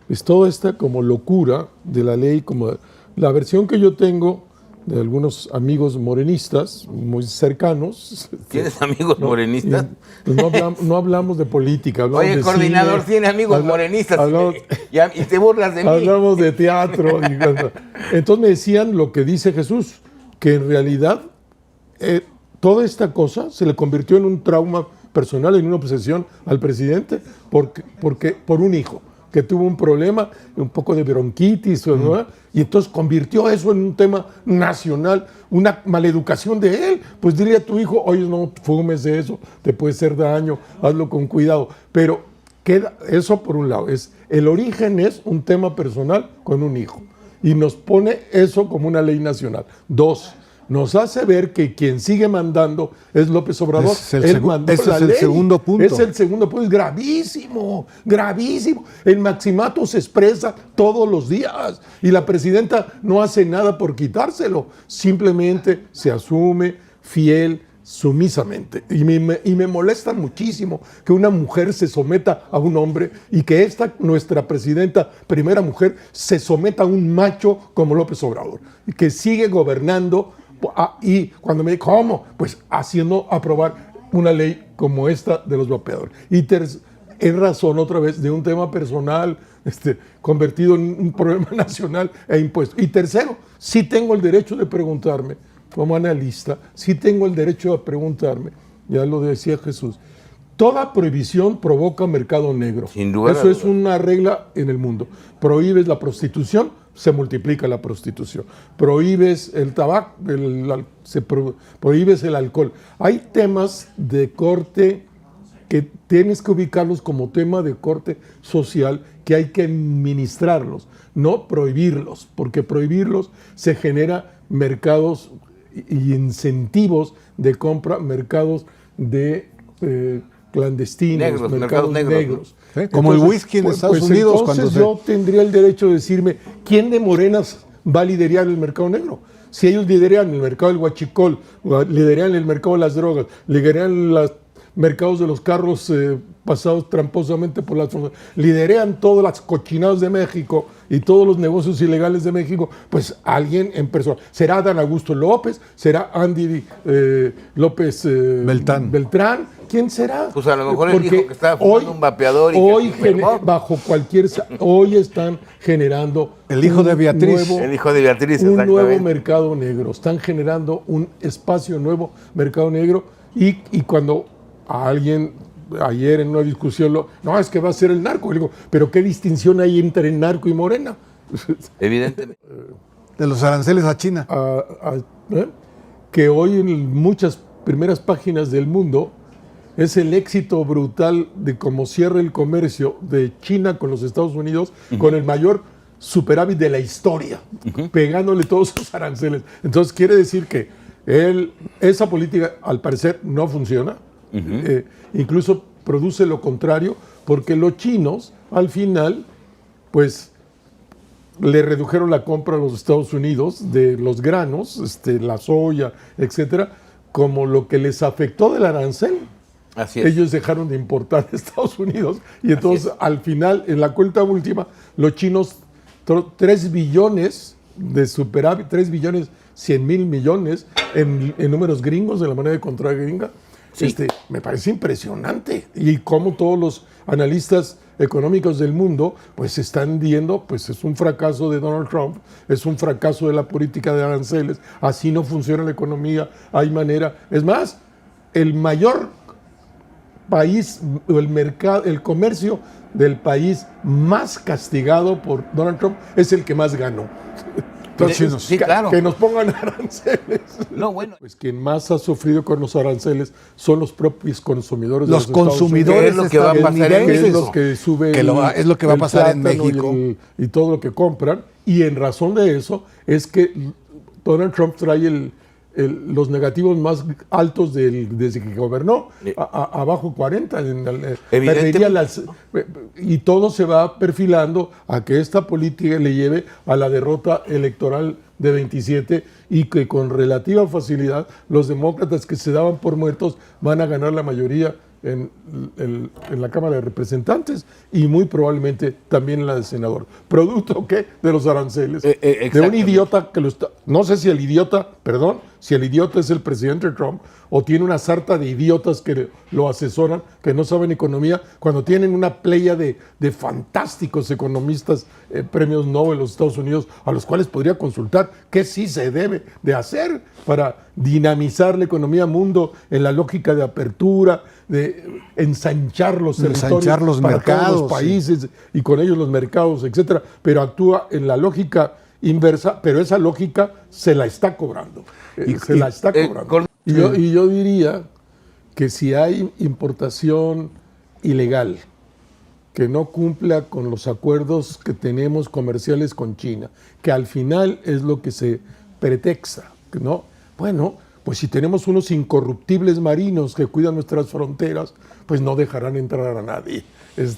es toda esta como locura de la ley, como la versión que yo tengo de algunos amigos morenistas muy cercanos. ¿Tienes amigos morenistas? Pues no hablamos de política, hablamos Oye, de coordinador, cine, tiene amigos morenistas y te burlas de mí. Hablamos de teatro. Entonces me decían lo que dice Jesús, que en realidad toda esta cosa se le convirtió en un trauma personal, en una obsesión al presidente por un hijo que tuvo un problema, un poco de bronquitis, ¿no? Y entonces convirtió eso en un tema nacional, una maleducación de él. Pues dile a tu hijo, oye, no fumes de eso, te puede hacer daño, hazlo con cuidado. Pero queda eso por un lado, el origen es un tema personal con un hijo. Y nos pone eso como una ley nacional. Dos, nos hace ver que quien sigue mandando es López Obrador. Ese es el segundo punto. Es el segundo punto. Es gravísimo, gravísimo. El maximato se expresa todos los días y la presidenta no hace nada por quitárselo. Simplemente se asume fiel, sumisamente. Y me molesta muchísimo que una mujer se someta a un hombre y que nuestra presidenta, primera mujer, se someta a un macho como López Obrador, y que sigue gobernando. Y cuando me dijo, ¿cómo? Pues haciendo aprobar una ley como esta de los vapeadores. Y es razón otra vez de un tema personal convertido en un problema nacional e impuesto. Y tercero, sí tengo el derecho de preguntarme, como analista, sí tengo el derecho de preguntarme, ya lo decía Jesús, toda prohibición provoca mercado negro. Sin duda. Eso es una regla en el mundo. Prohíbes la prostitución, se multiplica la prostitución. Prohíbes el tabaco, prohíbes el alcohol. Hay temas de corte que tienes que ubicarlos como tema de corte social, que hay que administrarlos, no prohibirlos, porque prohibirlos se genera mercados y incentivos de compra, mercados de clandestinos, mercados negros. ¿Sí? Como el whisky en Estados Unidos. Entonces yo tendría el derecho de decirme, ¿quién de Morenas va a liderar el mercado negro? Si ellos lideran el mercado del huachicol, lideran el mercado de las drogas, lideran los mercados de los carros pasados tramposamente por las fronteras, lideran todas las cochinadas de México y todos los negocios ilegales de México, pues alguien en persona. ¿Será Dan Augusto López? ¿Será Andy López Beltrán? ¿Quién será? Pues a lo mejor él dijo que estaba fumando un vapeador y hoy están generando el hijo de Beatriz. Un nuevo mercado negro. Están generando un espacio nuevo, mercado negro, y cuando a alguien ayer en una discusión no, es que va a ser el narco. Le digo, pero ¿qué distinción hay entre el narco y Morena? Evidentemente. De los aranceles a China. Que hoy en muchas primeras páginas del mundo es el éxito brutal de cómo cierra el comercio de China con los Estados Unidos, con el mayor superávit de la historia, pegándole todos sus aranceles. Entonces quiere decir que esa política al parecer no funciona, incluso produce lo contrario, porque los chinos al final pues le redujeron la compra a los Estados Unidos de los granos, la soya, etcétera, como lo que les afectó del arancel. Así es. Ellos dejaron de importar de Estados Unidos y entonces al final, en la cuenta última, los chinos 3 billones de superávit, 3 billones 100 mil millones en números gringos, de la manera de contra gringa. Sí. Me parece impresionante. Y como todos los analistas económicos del mundo pues están viendo, pues es un fracaso de Donald Trump, es un fracaso de la política de aranceles, así no funciona la economía, hay manera. Es más, el mayor país, el comercio del país más castigado por Donald Trump es el que más ganó. Entonces, sí, claro. Que nos pongan aranceles. No, bueno. Pues quien más ha sufrido con los aranceles son los propios consumidores. Los consumidores, es lo que va a pasar en México. Es lo que sube es lo que va a pasar en México. Y todo lo que compran. Y en razón de eso es que Donald Trump trae los negativos más altos desde que gobernó, abajo 40. Y todo se va perfilando a que esta política le lleve a la derrota electoral de 27 y que con relativa facilidad los demócratas que se daban por muertos van a ganar la mayoría en la Cámara de Representantes y muy probablemente también en la de senador. ¿Producto qué? De los aranceles. De un idiota que lo está... No sé si el idiota es el presidente Trump o tiene una sarta de idiotas que lo asesoran, que no saben economía, cuando tienen una playa de fantásticos economistas, premios Nobel de los Estados Unidos, a los cuales podría consultar qué sí se debe de hacer para dinamizar la economía mundo en la lógica de apertura, de ensanchar los territorios los para mercados, todos los países y con ellos los mercados, etcétera, pero actúa en la lógica inversa, pero esa lógica se la está cobrando. Y yo diría que si hay importación ilegal que no cumpla con los acuerdos que tenemos comerciales con China, que al final es lo que se pretexta, ¿no? Bueno, pues si tenemos unos incorruptibles marinos que cuidan nuestras fronteras, pues no dejarán entrar a nadie. Pues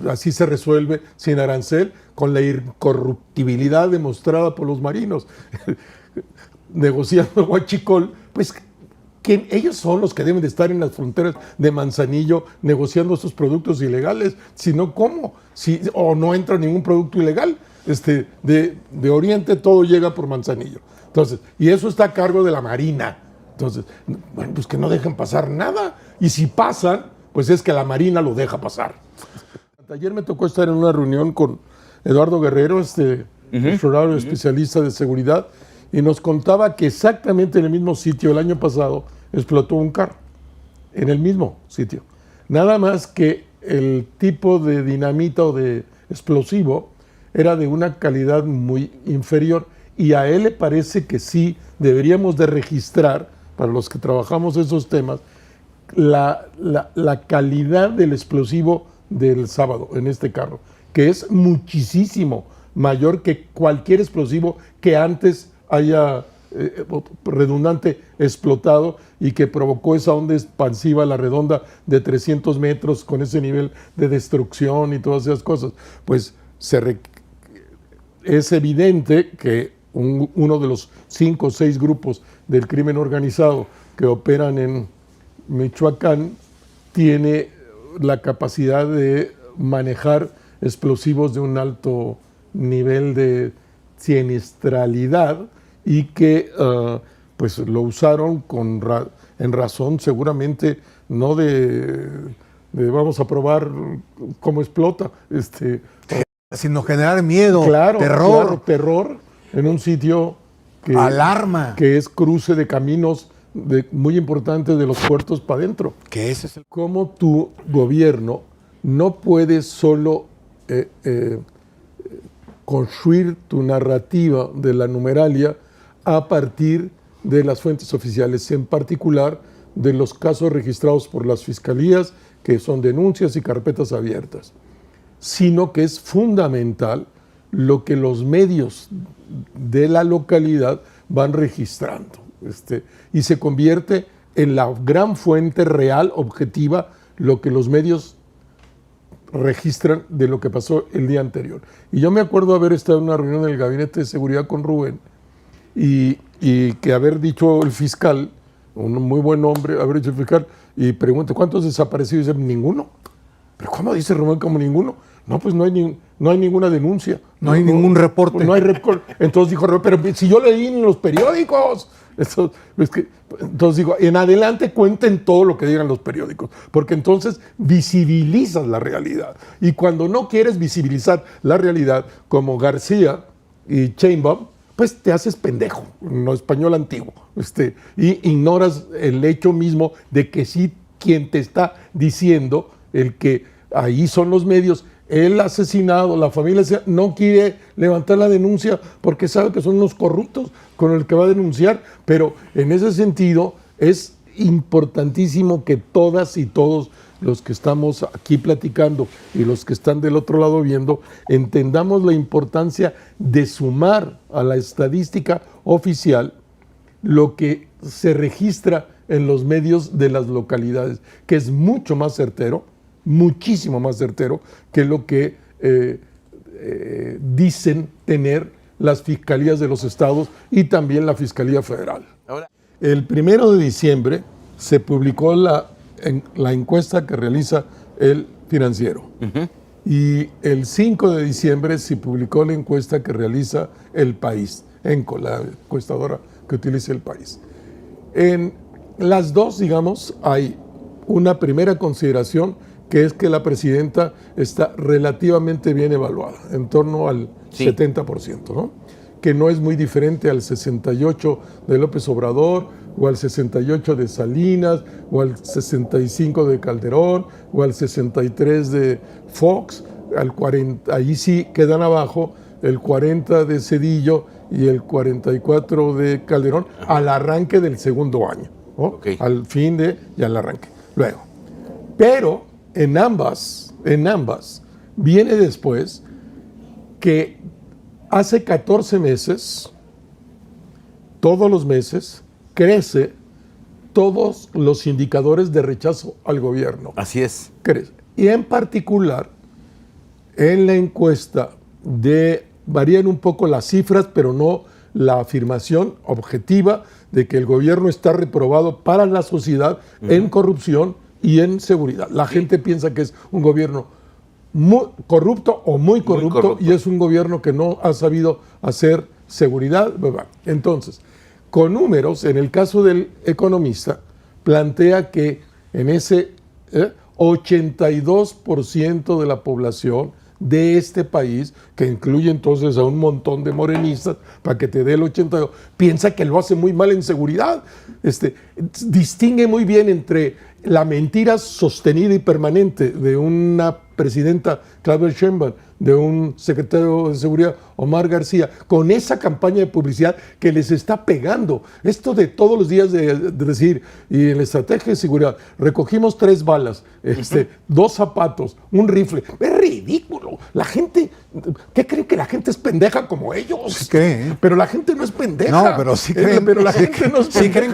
así se resuelve sin arancel, con la incorruptibilidad demostrada por los marinos. Negociando huachicol, pues que ellos son los que deben de estar en las fronteras de Manzanillo negociando estos productos ilegales, si no, ¿cómo? O no entra ningún producto ilegal. De Oriente todo llega por Manzanillo. Entonces, y eso está a cargo de la Marina. Entonces, bueno, pues que no dejen pasar nada. Y si pasan, pues es que la Marina lo deja pasar. Ayer me tocó estar en una reunión con Eduardo Guerrero, explorador especialista de seguridad, y nos contaba que exactamente en el mismo sitio el año pasado explotó un carro. En el mismo sitio. Nada más que el tipo de dinamita o de explosivo era de una calidad muy inferior. Y a él le parece que sí deberíamos de registrar, para los que trabajamos esos temas, la calidad del explosivo del sábado en este carro, que es muchísimo mayor que cualquier explosivo que antes haya redundante explotado y que provocó esa onda expansiva, la redonda de 300 metros con ese nivel de destrucción y todas esas cosas. Pues es evidente que uno de los 5 o 6 grupos del crimen organizado que operan en Michoacán tiene la capacidad de manejar explosivos de un alto nivel de siniestralidad y que pues lo usaron en razón seguramente no de vamos a probar cómo explota, sino generar miedo, terror en un sitio alarma, que es cruce de caminos muy importantes de los puertos para adentro. Que ese es el... Cómo tu gobierno no puede solo construir tu narrativa de la numeralia a partir de las fuentes oficiales, en particular de los casos registrados por las fiscalías, que son denuncias y carpetas abiertas, sino que es fundamental lo que los medios de la localidad van registrando. Y se convierte en la gran fuente real, objetiva, lo que los medios registran de lo que pasó el día anterior. Y yo me acuerdo haber estado en una reunión en el Gabinete de Seguridad con Rubén y que haber dicho el fiscal, un muy buen hombre, haber dicho el fiscal, y pregunta, ¿cuántos desaparecidos? Y dice, ninguno. ¿Pero cómo dice Rubén como ninguno? No, pues no hay ninguna denuncia. No hay ningún reporte. No hay reporte. Entonces dijo Rubén, pero si yo leí en los periódicos. Entonces digo, en adelante cuenten todo lo que digan los periódicos, porque entonces visibilizas la realidad. Y cuando no quieres visibilizar la realidad, como García y Sheinbaum, pues te haces pendejo, en lo español antiguo, y ignoras el hecho mismo de que sí, quien te está diciendo, el que ahí son los medios, el asesinado, la familia no quiere levantar la denuncia porque sabe que son unos corruptos con el que va a denunciar, pero en ese sentido es importantísimo que todas y todos los que estamos aquí platicando y los que están del otro lado viendo, entendamos la importancia de sumar a la estadística oficial lo que se registra en los medios de las localidades, que es mucho más certero, muchísimo más certero que lo que dicen tener las fiscalías de los estados y también la Fiscalía Federal. El 1 de diciembre se publicó en la encuesta que realiza El Financiero. Y el 5 de diciembre se publicó la encuesta que realiza El País, ENCO, la encuestadora que utiliza El País. En las dos, digamos, hay una primera consideración, que es que la presidenta está relativamente bien evaluada, en torno al 70%, ¿no? Que no es muy diferente al 68% de López Obrador, o al 68% de Salinas, o al 65% de Calderón, o al 63% de Fox, al 40%, ahí sí quedan abajo el 40% de Zedillo y el 44% de Calderón, al arranque del segundo año, ¿no? Al fin y al arranque. Luego, pero en ambas viene después que hace 14 meses, todos los meses, crece todos los indicadores de rechazo al gobierno. Así es. Crece. Y en particular, en la encuesta varían un poco las cifras, pero no la afirmación objetiva de que el gobierno está reprobado para la sociedad en corrupción y en seguridad. La gente piensa que es un gobierno muy corrupto o muy corrupto, y es un gobierno que no ha sabido hacer seguridad. Entonces, con números, en el caso del Economista, plantea que en ese 82% de la población de este país, que incluye entonces a un montón de morenistas, para que te dé el 82%, piensa que lo hace muy mal en seguridad. Distingue muy bien entre la mentira sostenida y permanente de una presidenta, Claudia Sheinbaum, de un secretario de Seguridad, Omar García, con esa campaña de publicidad que les está pegando. Esto de todos los días de decir, y en la estrategia de seguridad, recogimos 3 balas, 2 zapatos, un rifle. Es ridículo. La gente, ¿qué creen? Que la gente es pendeja como ellos. Sí creen. Pero la gente no es pendeja. No, pero sí creen. Pero la gente no es pendeja. Sí creen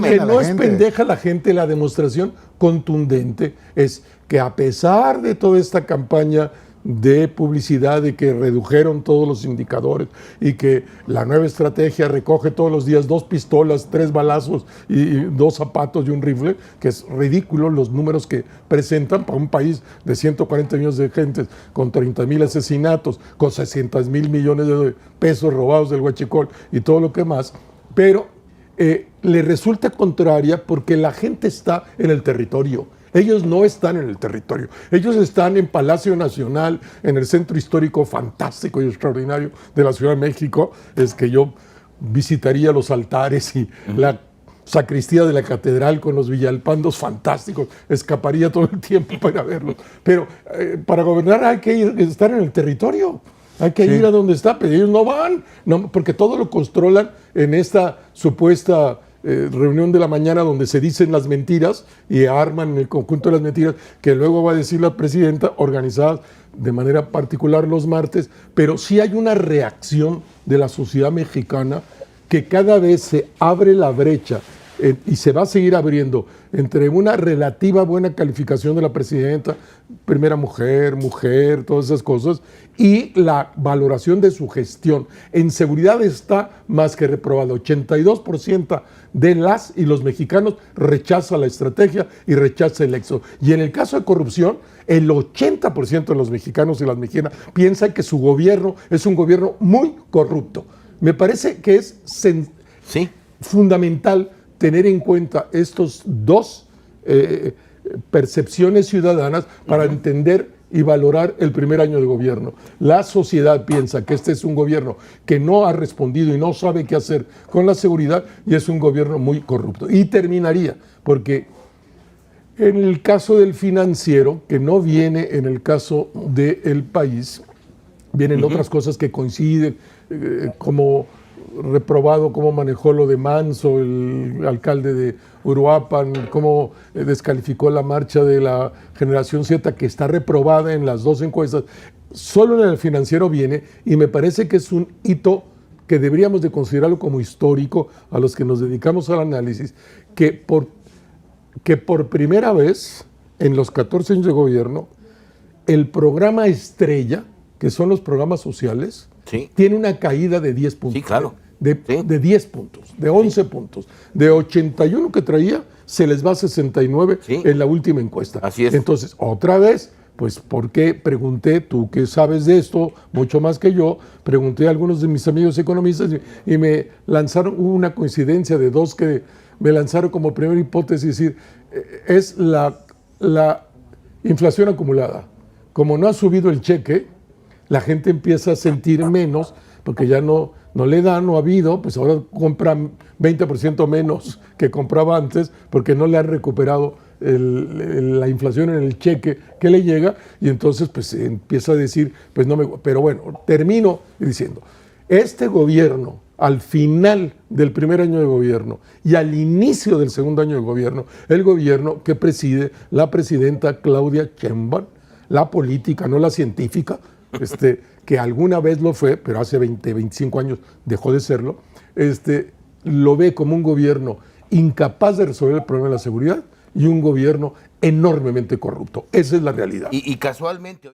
que no es pendeja la gente. La demostración contundente es que a pesar de toda esta campaña de publicidad, de que redujeron todos los indicadores y que la nueva estrategia recoge todos los días 2 pistolas, 3 balazos y 2 zapatos y un rifle, que es ridículo los números que presentan para un país de 140 millones de gente, con 30,000 asesinatos, con 600,000 millones de pesos robados del huachicol y todo lo que más, pero le resulta contraria porque la gente está en el territorio. Ellos no están en el territorio, ellos están en Palacio Nacional, en el centro histórico fantástico y extraordinario de la Ciudad de México. Es que yo visitaría los altares y la sacristía de la catedral con los villalpandos fantásticos, escaparía todo el tiempo para verlos. Pero para gobernar hay que estar en el territorio. Hay que ir a donde está, pero ellos no van, porque todo lo controlan en esta supuesta reunión de la mañana donde se dicen las mentiras y arman el conjunto de las mentiras que luego va a decir la presidenta, organizadas de manera particular los martes. Pero sí hay una reacción de la sociedad mexicana que cada vez se abre la brecha y se va a seguir abriendo entre una relativa buena calificación de la presidenta, primera mujer, todas esas cosas, y la valoración de su gestión. En seguridad está más que reprobado. 82% de las y los mexicanos rechaza la estrategia y rechaza el éxodo. Y en el caso de corrupción, el 80% de los mexicanos y las mexicanas piensan que su gobierno es un gobierno muy corrupto. Me parece que es fundamental tener en cuenta estos dos percepciones ciudadanas para entender y valorar el primer año de gobierno. La sociedad piensa que este es un gobierno que no ha respondido y no sabe qué hacer con la seguridad y es un gobierno muy corrupto. Y terminaría, porque en el caso del Financiero, que no viene en el caso del País, vienen otras cosas que coinciden, como reprobado cómo manejó lo de Manso, el alcalde de Uruapan, cómo descalificó la marcha de la Generación Z, que está reprobada en las dos encuestas. Solo en el Financiero viene, y me parece que es un hito que deberíamos de considerarlo como histórico a los que nos dedicamos al análisis, que por primera vez en los 14 años de gobierno, el programa estrella, que son los programas sociales, tiene una caída de 10 puntos. Sí, claro. De 10 puntos, de 11 puntos. De 81 que traía, se les va a 69 Sí. en la última encuesta. Así es. Entonces, otra vez, pues, ¿por qué? Pregunté, tú que sabes de esto mucho más que yo, pregunté a algunos de mis amigos economistas y me lanzaron, hubo una coincidencia de dos que me lanzaron como primera hipótesis, es decir, es la inflación acumulada. Como no ha subido el cheque, la gente empieza a sentir menos, porque ya no le dan, no ha habido, pues ahora compra 20% menos que compraba antes, porque no le han recuperado la inflación en el cheque que le llega, y entonces pues empieza a decir, pues no me... Pero bueno, termino diciendo, este gobierno, al final del primer año de gobierno y al inicio del segundo año de gobierno, el gobierno que preside la presidenta Claudia Sheinbaum, la política, no la científica, que alguna vez lo fue, pero hace 25 años dejó de serlo, lo ve como un gobierno incapaz de resolver el problema de la seguridad y un gobierno enormemente corrupto. Esa es la realidad. Y casualmente...